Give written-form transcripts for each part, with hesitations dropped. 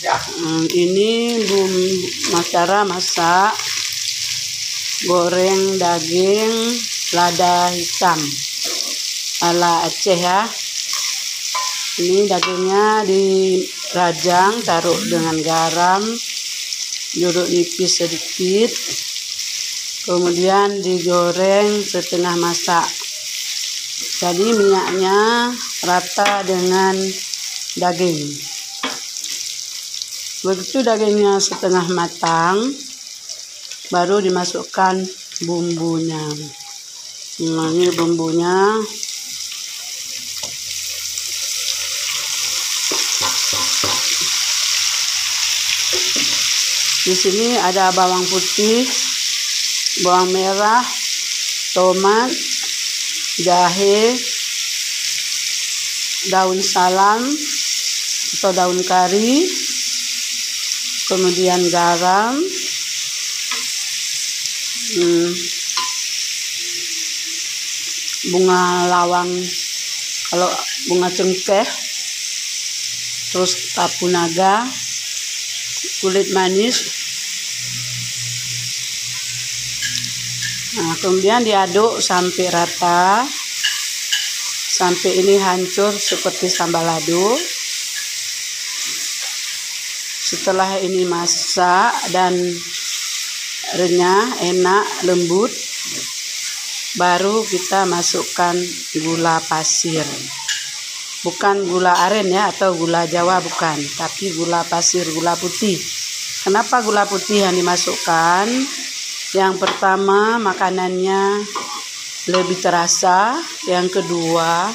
Ini cara masak goreng daging lada hitam ala Aceh ya. Ini dagingnya dirajang, taruh dengan garam, jeruk nipis sedikit, kemudian digoreng setengah masak. Jadi minyaknya rata dengan daging. Begitu dagingnya setengah matang, baru dimasukkan bumbunya. Nah, ini bumbunya. Di sini ada bawang putih, bawang merah, tomat, jahe, daun salam atau daun kari, kemudian garam, bunga lawang, kalau bunga cengkeh, terus tapu naga, kulit manis. Nah, kemudian diaduk sampai rata, sampai ini hancur seperti sambal lado. Setelah ini masak dan renyah, enak, lembut, baru kita masukkan gula pasir. Bukan gula aren ya, atau gula Jawa bukan, tapi gula pasir, gula putih. Kenapa gula putih yang dimasukkan? Yang pertama, makanannya lebih terasa. Yang kedua,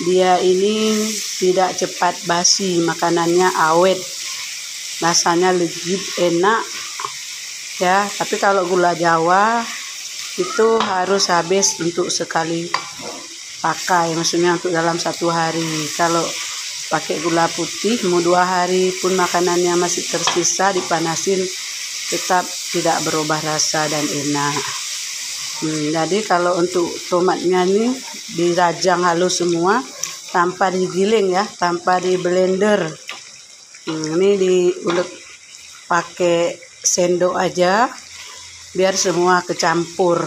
dia ini tidak cepat basi, makanannya awet. Rasanya legit, enak ya. Tapi kalau gula Jawa itu harus habis untuk sekali pakai, maksudnya untuk dalam 1 hari. Kalau pakai gula putih mau 2 hari pun makanannya masih tersisa, dipanasin tetap tidak berubah rasa dan enak. Jadi kalau untuk tomatnya ini dirajang halus semua tanpa digiling ya, tanpa di blender. Ini diulek pakai sendok aja biar semua kecampur.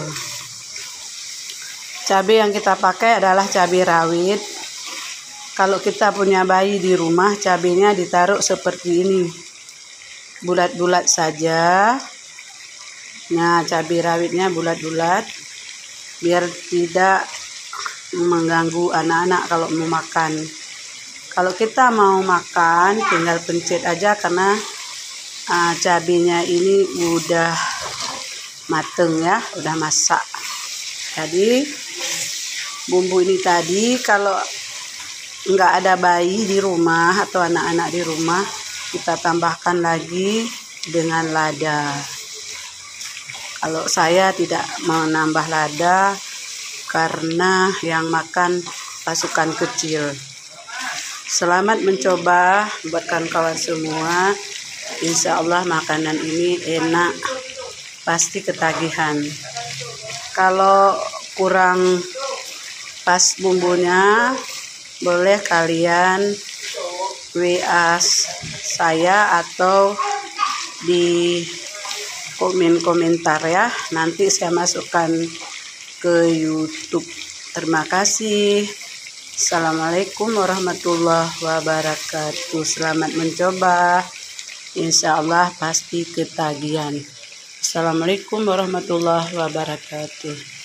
Cabai yang kita pakai adalah cabai rawit. Kalau kita punya bayi di rumah, cabainya ditaruh seperti ini, bulat-bulat saja. Nah, cabai rawitnya bulat-bulat biar tidak mengganggu anak-anak kalau mau makan. Kalau kita mau makan, tinggal pencet aja karena cabenya ini udah mateng ya, udah masak. Jadi bumbu ini tadi kalau nggak ada bayi di rumah atau anak-anak di rumah, kita tambahkan lagi dengan lada. Kalau saya tidak menambah lada karena yang makan pasukan kecil. Selamat mencoba buat kawan-kawan semua. Insya Allah makanan ini enak, pasti ketagihan. Kalau kurang pas bumbunya, boleh kalian WA saya atau di komentar ya. Nanti saya masukkan ke YouTube. Terima kasih. Assalamualaikum warahmatullahi wabarakatuh. Selamat mencoba. Insya Allah pasti ketagihan. Assalamualaikum warahmatullahi wabarakatuh.